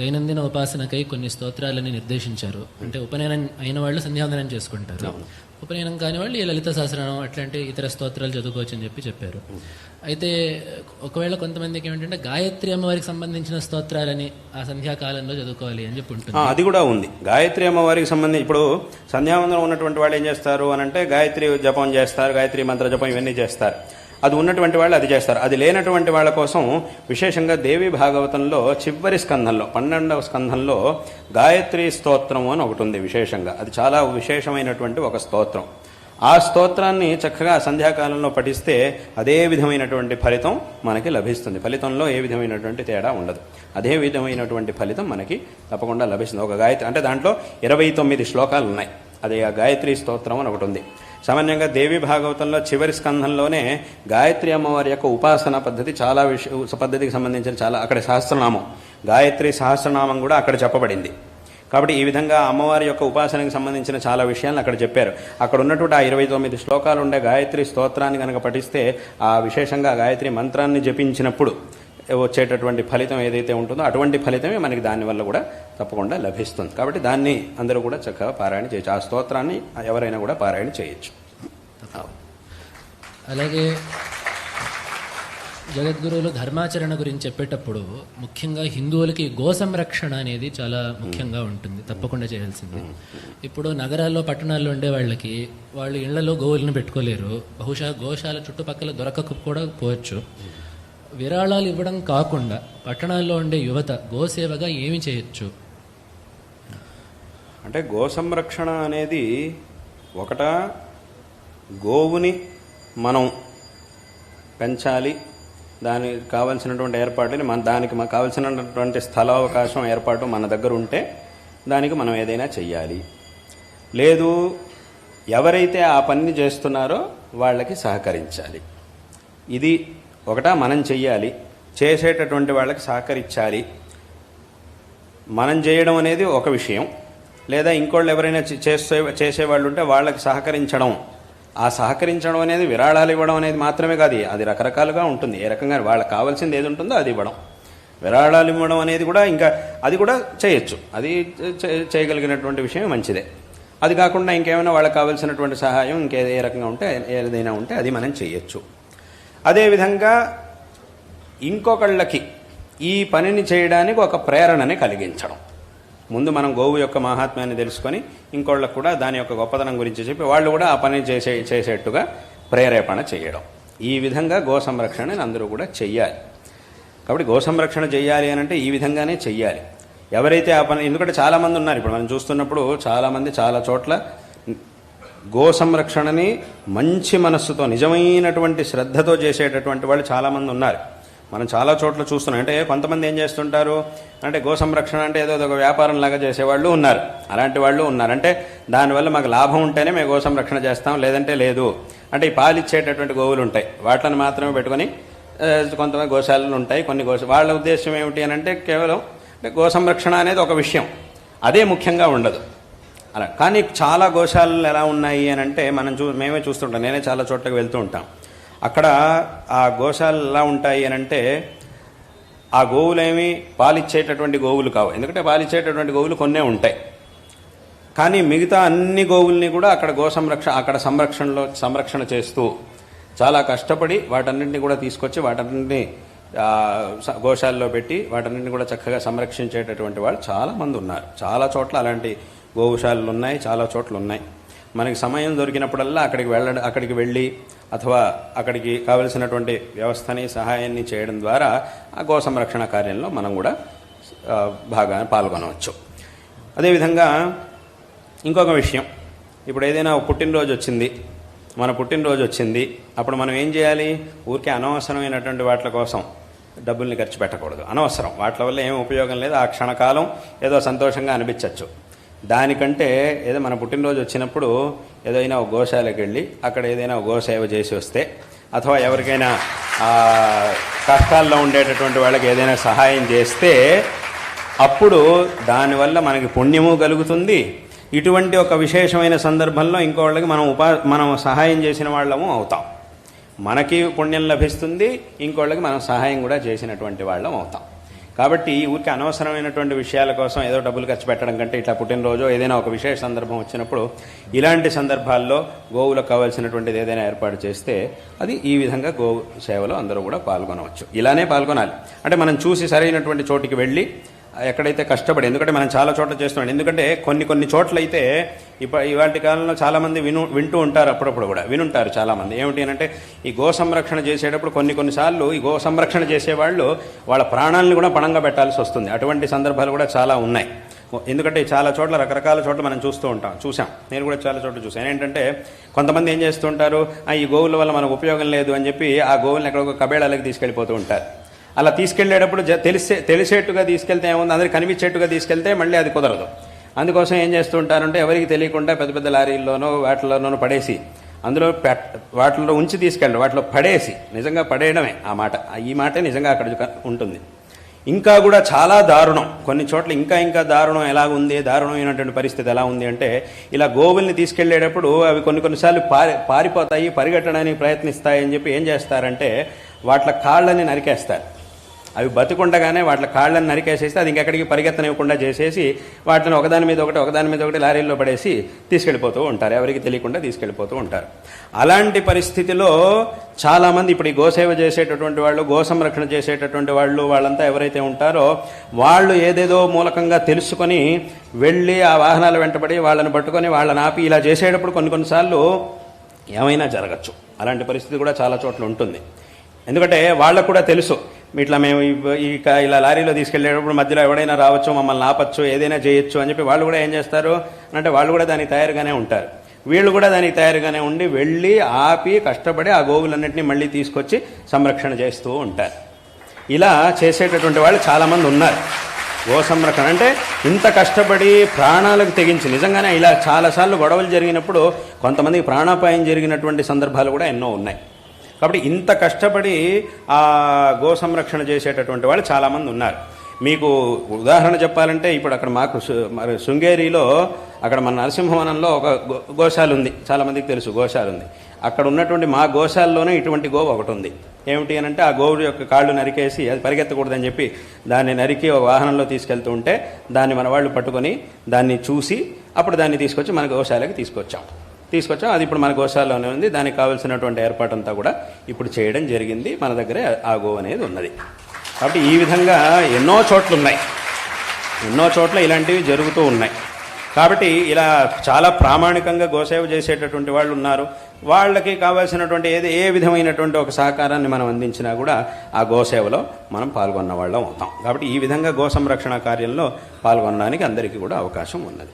దైనందిన ఉపాసనకై కొన్ని స్తోత్రాలని నిర్దేశించారు. అంటే ఉపనయనం అయిన వాళ్ళు సంధ్యావందనం చేసుకుంటారు, ఉపనయనం కాని వాళ్ళు ఈ లలిత సహస్రనామం అట్లాంటి ఇతర స్తోత్రాలు చదువుకోవచ్చు అని చెప్పారు. అయితే ఒకవేళ కొంతమందికి ఏమిటంటే గాయత్రి అమ్మవారికి సంబంధించిన స్తోత్రాలని ఆ సంధ్యాకాలంలో చదువుకోవాలి అని చెప్పి ఉంటుంది. అది కూడా ఉంది. గాయత్రి అమ్మవారికి సంబంధించి ఇప్పుడు సంధ్యావందనం ఉన్నటువంటి వాళ్ళు ఏం చేస్తారు అని అంటే గాయత్రి జపం చేస్తారు, గాయత్రి మంత్ర జపం ఇవన్నీ చేస్తారు. అది ఉన్నటువంటి వాళ్ళు అది చేస్తారు. అది లేనటువంటి వాళ్ళ కోసం విశేషంగా దేవి భాగవతంలో చివరి స్కంధంలో 12వ స్కంధంలో గాయత్రి స్తోత్రం అని ఒకటి ఉంది విశేషంగా. అది చాలా విశేషమైనటువంటి ఒక స్తోత్రం. ఆ స్తోత్రాన్ని చక్కగా సంధ్యాకాలంలో పఠిస్తే అదే విధమైనటువంటి ఫలితం మనకి లభిస్తుంది. ఫలితంలో ఏ విధమైనటువంటి తేడా ఉండదు. అదే విధమైనటువంటి ఫలితం మనకి తప్పకుండా లభిస్తుంది. ఒక గాయత్రి అంటే దాంట్లో 29 శ్లోకాలు ఉన్నాయి. అది ఆ గాయత్రి స్తోత్రం అని ఒకటి ఉంది. సామాన్యంగా దేవి భాగవతంలో చివరి స్కంధంలోనే గాయత్రి అమ్మవారి యొక్క ఉపాసన పద్ధతి చాలా పద్ధతికి సంబంధించిన చాలా అక్కడ సహస్రనామం, గాయత్రి సహస్రనామం కూడా అక్కడ చెప్పబడింది. కాబట్టి ఈ విధంగా అమ్మవారి యొక్క ఉపాసనకు సంబంధించిన చాలా విషయాలను అక్కడ చెప్పారు. అక్కడ ఉన్నటువంటి ఆ 29 శ్లోకాలు ఉండే గాయత్రి స్తోత్రాన్ని కనుక పఠిస్తే ఆ విశేషంగా గాయత్రి మంత్రాన్ని జపించినప్పుడు వచ్చేటటువంటి ఫలితం ఏదైతే ఉంటుందో అటువంటి ఫలితమే మనకి దానివల్ల కూడా తప్పకుండా లభిస్తుంది. కాబట్టి దాన్ని అందరూ కూడా చక్కగా పారాయణ చేయొచ్చు. ఆ స్తోత్రాన్ని ఎవరైనా కూడా పారాయణ చేయొచ్చు. అలాగే జగద్గురువులు ధర్మాచరణ గురించి చెప్పేటప్పుడు ముఖ్యంగా హిందువులకి గో సంరక్షణ అనేది చాలా ముఖ్యంగా ఉంటుంది, తప్పకుండా చేయాల్సింది. ఇప్పుడు నగరాల్లో పట్టణాల్లో ఉండే వాళ్ళకి వాళ్ళు ఇళ్లలో గోవులను పెట్టుకోలేరు, బహుశా గోశాల చుట్టుపక్కల దొరకకపోవడం పోవచ్చు. విరాళాలు ఇవ్వడం కాకుండా పట్టణాల్లో ఉండే యువత గోసేవగా ఏమి చేయొచ్చు? అంటే గో సంరక్షణ అనేది ఒకట గోవుని మనం పెంచాలి, దానికి కావలసినటువంటి ఏర్పాటుని దానికి మనకు కావలసినటువంటి స్థలావకాశం ఏర్పాటు మన దగ్గర ఉంటే దానికి మనం ఏదైనా చెయ్యాలి. లేదు ఎవరైతే ఆ పని చేస్తున్నారో వాళ్ళకి సహకరించాలి. ఇది ఒకట మనం చెయ్యాలి, చేసేటటువంటి వాళ్ళకి సహకరించాలి. మనం చేయడం అనేది ఒక విషయం, లేదా ఇంకోళ్ళు ఎవరైనా చేసేవాళ్ళు ఉంటే వాళ్ళకి సహకరించడం. ఆ సహకరించడం అనేది విరాళాలు ఇవ్వడం అనేది మాత్రమే కాదు, అది రకరకాలుగా ఉంటుంది. ఏ రకంగా వాళ్ళకి కావాల్సింది ఏది ఉంటుందో అది ఇవ్వడం. విరాళాలు ఇవ్వడం అనేది కూడా ఇంకా అది కూడా చేయొచ్చు, అది చేయగలిగినటువంటి విషయం మంచిదే. అది కాకుండా ఇంకేమైనా వాళ్ళకి కావాల్సినటువంటి సహాయం ఇంకేదే రకంగా ఉంటే ఏదైనా ఉంటే అది మనం చేయొచ్చు. అదేవిధంగా ఇంకొకళ్ళకి ఈ పనిని చేయడానికి ఒక ప్రేరణని కలిగించడం. ముందు మనం గోవు యొక్క మహాత్మ్యాన్ని తెలుసుకొని ఇంకోళ్ళకు కూడా దాని యొక్క గొప్పతనం గురించి చెప్పి వాళ్ళు కూడా ఆ పని చేసేట్టుగా ప్రేరేపణ చేయడం. ఈ విధంగా గో సంరక్షణని అందరూ కూడా చెయ్యాలి. కాబట్టి గో సంరక్షణ చెయ్యాలి అని అంటే ఈ విధంగానే చెయ్యాలి. ఎవరైతే ఆ పని, ఎందుకంటే చాలామంది ఉన్నారు ఇప్పుడు మనం చూస్తున్నప్పుడు చాలామంది చాలా చోట్ల గో సంరక్షణని మంచి మనస్సుతో నిజమైనటువంటి శ్రద్ధతో చేసేటటువంటి వాళ్ళు చాలామంది ఉన్నారు. మనం చాలా చోట్ల చూస్తున్నాం. అంటే కొంతమంది ఏం చేస్తుంటారు అంటే గో సంరక్షణ అంటే ఏదో ఒక వ్యాపారం లాగా చేసేవాళ్ళు ఉన్నారు, అలాంటి వాళ్ళు ఉన్నారు. అంటే దానివల్ల మాకు లాభం ఉంటేనే మేము గో సంరక్షణ చేస్తాం, లేదంటే లేదు. అంటే ఈ పాలిచ్చేటటువంటి గోవులు ఉంటాయి, వాటిని మాత్రమే పెట్టుకొని కొంతమంది గోశాలలు ఉంటాయి. కొన్ని వాళ్ళ ఉద్దేశం ఏమిటి అని అంటే కేవలం గో సంరక్షణ అనేది ఒక విషయం, అదే ముఖ్యంగా ఉండదు అలా. కానీ చాలా గోశాలలు ఎలా ఉన్నాయి అని అంటే మేమే చూస్తుంటాం, నేనే చాలా చోట్లకి వెళ్తూ ఉంటాం. అక్కడ ఆ గోశాలలు ఎలా ఉంటాయి అని అంటే ఆ గోవులేమి పాలిచ్చేటటువంటి గోవులు కావు. ఎందుకంటే పాలిచ్చేటటువంటి గోవులు కొన్నే ఉంటాయి. కానీ మిగతా అన్ని గోవుల్ని కూడా అక్కడ సంరక్షణ చేస్తూ చాలా కష్టపడి వాటన్నింటినీ కూడా తీసుకొచ్చి వాటన్నింటినీ గోశాలలో పెట్టి వాటన్నింటినీ కూడా చక్కగా సంరక్షించేటటువంటి వాళ్ళు చాలామంది ఉన్నారు. చాలా చోట్ల అలాంటి గోశాలలు ఉన్నాయి, చాలా చోట్ల ఉన్నాయి. మనకి సమయం దొరికినప్పుడల్లా అక్కడికి వెళ్ళి అథవా అక్కడికి కావలసినటువంటి వ్యవస్థని సహాయాన్ని చేయడం ద్వారా ఆ గో సంరక్షణ కార్యంలో మనం కూడా బాగా పాల్గొనవచ్చు. అదేవిధంగా ఇంకొక విషయం, ఇప్పుడు ఏదైనా పుట్టినరోజు వచ్చింది, మన పుట్టినరోజు వచ్చింది, అప్పుడు మనం ఏం చేయాలి? ఊరికే అనవసరమైనటువంటి వాటి కోసం డబ్బుల్ని ఖర్చు పెట్టకూడదు. అనవసరం వాటి వల్ల ఏం ఉపయోగం లేదు. ఆ క్షణకాలం ఏదో సంతోషంగా అనిపించవచ్చు. దానికంటే ఏదో మన పుట్టినరోజు వచ్చినప్పుడు ఏదైనా ఒక గోశాలకు వెళ్ళి అక్కడ ఏదైనా ఒక గోసేవ చేసి వస్తే, అథవా ఎవరికైనా కష్టాల్లో ఉండేటటువంటి వాళ్ళకి ఏదైనా సహాయం చేస్తే అప్పుడు దానివల్ల మనకి పుణ్యము కలుగుతుంది. ఇటువంటి ఒక విశేషమైన సందర్భంలో ఇంకోళ్ళకి మనం సహాయం చేసిన వాళ్ళము అవుతాం. మనకి పుణ్యం లభిస్తుంది, ఇంకోళ్ళకి మనం సహాయం కూడా చేసినటువంటి వాళ్ళం అవుతాం. కాబట్టి ఊరికి అనవసరమైనటువంటి విషయాల కోసం ఏదో డబ్బులు ఖర్చు పెట్టడం కంటే ఇట్లా పుట్టినరోజు ఏదైనా ఒక విశేష సందర్భం వచ్చినప్పుడు ఇలాంటి సందర్భాల్లో గోవులకు కావాల్సినటువంటిది ఏదైనా ఏర్పాటు చేస్తే అది ఈ విధంగా గో సేవలో అందరూ కూడా పాల్గొనవచ్చు. ఇలానే పాల్గొనాలి. అంటే మనం చూసి సరైనటువంటి చోటికి వెళ్ళి ఎక్కడైతే కష్టపడి, ఎందుకంటే మనం చాలా చోట్ల చేస్తున్నాం. ఎందుకంటే కొన్ని చోట్ల అయితే ఇవాటి కాలంలో చాలామంది వింటూ ఉంటారు, అప్పుడప్పుడు కూడా వినుంటారు చాలామంది. ఏమిటి అంటే ఈ గో సంరక్షణ చేసేటప్పుడు కొన్నిసార్లు ఈ గో సంరక్షణ చేసేవాళ్ళు వాళ్ళ ప్రాణాలను కూడా పణంగా పెట్టాల్సి వస్తుంది. అటువంటి సందర్భాలు కూడా చాలా ఉన్నాయి. ఎందుకంటే చాలా చోట్ల రకరకాల చోట్ల మనం చూసాం. నేను కూడా చాలా చోట్ల చూసాను. ఏంటంటే కొంతమంది ఏం చేస్తుంటారు, ఈ గోవుల వల్ల మనకు ఉపయోగం లేదు అని చెప్పి ఆ గోవులను ఎక్కడొక కబేళాలకు తీసుకెళ్ళిపోతూ ఉంటారు. అలా తీసుకెళ్లేటప్పుడు తెలిసేట్టుగా తీసుకెళ్తే ఏముంది, అందరికి కనిపించేట్టుగా తీసుకెళ్తే మళ్ళీ అది కుదరదు. అందుకోసం ఏం చేస్తుంటారంటే ఎవరికి తెలియకుండా పెద్ద పెద్ద లారీల్లోనో వాటిల్లోనో పడేసి అందులో వాటిలో ఉంచి తీసుకెళ్ళడం, వాటిలో పడేసి, నిజంగా పడేయడమే ఆ మాట, ఈ మాటే నిజంగా అక్కడ ఉంటుంది. ఇంకా కూడా చాలా దారుణం, కొన్ని చోట్ల ఇంకా దారుణం దారుణమైనటువంటి పరిస్థితి ఎలా ఉంది అంటే, ఇలా గోవుల్ని తీసుకెళ్లేటప్పుడు అవి కొన్నిసార్లు పారిపోతాయి, పరిగెట్టడానికి ప్రయత్నిస్తాయని చెప్పి ఏం చేస్తారంటే వాటి కాళ్ళని నరికేస్తారు. అవి బతికుండగానే వాటి కాళ్ళని నరికేసేస్తే అది ఇంకెక్కడికి పరిగెత్తనివ్వకుండా చేసేసి వాటిని ఒకదాని మీద ఒకటి లారీల్లో పడేసి తీసుకెళ్ళిపోతూ ఉంటారు. ఎవరికి తెలియకుండా తీసుకెళ్ళిపోతూ ఉంటారు. అలాంటి పరిస్థితిలో చాలామంది ఇప్పుడు ఈ గోసేవ చేసేటటువంటి వాళ్ళు, గో సంరక్షణ చేసేటటువంటి వాళ్ళంతా ఎవరైతే ఉంటారో వాళ్ళు ఏదేదో మూలకంగా తెలుసుకొని వెళ్ళి ఆ వాహనాల వెంటబడి వాళ్ళని పట్టుకొని వాళ్ళని ఆపి ఇలా చేసేటప్పుడు కొన్నిసార్లు ఏమైనా జరగచ్చు. అలాంటి పరిస్థితి కూడా చాలా చోట్ల ఉంటుంది. ఎందుకంటే వాళ్ళకు కూడా తెలుసు, ఇట్లా మేము ఇలా లారీలో తీసుకెళ్లేటప్పుడు మధ్యలో ఎవడైనా రావచ్చు, మమ్మల్ని ఆపచ్చు, ఏదైనా చేయొచ్చు అని చెప్పి వాళ్ళు కూడా ఏం చేస్తారు అంటే వాళ్ళు కూడా దానికి తయారుగానే ఉంటారు. వీళ్ళు కూడా దానికి తయారుగానే ఉండి వెళ్ళి ఆపి కష్టపడి ఆ గోవులన్నింటినీ మళ్ళీ తీసుకొచ్చి సంరక్షణ చేస్తూ ఉంటారు. ఇలా చేసేటటువంటి వాళ్ళు చాలామంది ఉన్నారు. గో సంరక్షణ అంటే ఇంత కష్టపడి ప్రాణాలకు తెగించి, నిజంగానే ఇలా చాలాసార్లు గొడవలు జరిగినప్పుడు కొంతమందికి ప్రాణాపాయం జరిగినటువంటి సందర్భాలు కూడా ఎన్నో ఉన్నాయి. కాబట్టి ఇంత కష్టపడి ఆ గో సంరక్షణ చేసేటటువంటి వాళ్ళు చాలామంది ఉన్నారు. మీకు ఉదాహరణ చెప్పాలంటే ఇప్పుడు అక్కడ మాకు శృంగేరిలో అక్కడ మన నరసింహవనంలో ఒక గోశాల ఉంది, చాలామందికి తెలుసు గోశాల ఉంది. అక్కడ ఉన్నటువంటి మా గోశాలలోనే ఇటువంటి గోవు ఒకటి ఉంది. ఏమిటి అని అంటే ఆ గోవు యొక్క కాళ్ళు నరికేసి అది పరిగెత్తకూడదని చెప్పి దాన్ని నరికి ఒక వాహనంలో తీసుకెళ్తూ ఉంటే దాన్ని మన వాళ్ళు పట్టుకొని దాన్ని చూసి అప్పుడు దాన్ని తీసుకొచ్చి మన గోశాలకి తీసుకొచ్చాం. అది ఇప్పుడు మన గోశాలలోనే ఉంది. దానికి కావాల్సినటువంటి ఏర్పాటంతా కూడా ఇప్పుడు చేయడం జరిగింది. మన దగ్గరే ఆ గోవు అనేది ఉన్నది. కాబట్టి ఈ విధంగా ఎన్నో చోట్ల ఇలాంటివి జరుగుతూ ఉన్నాయి. కాబట్టి ఇలా చాలా ప్రామాణికంగా గోసేవ చేసేటటువంటి వాళ్ళు ఉన్నారు. వాళ్ళకి కావాల్సినటువంటి ఏ విధమైనటువంటి ఒక సహకారాన్ని మనం అందించినా కూడా ఆ గోసేవలో మనం పాల్గొన్న వాళ్ళం అవుతాం. కాబట్టి ఈ విధంగా గో సంరక్షణ కార్యంలో పాల్గొనడానికి అందరికీ కూడా అవకాశం ఉన్నది.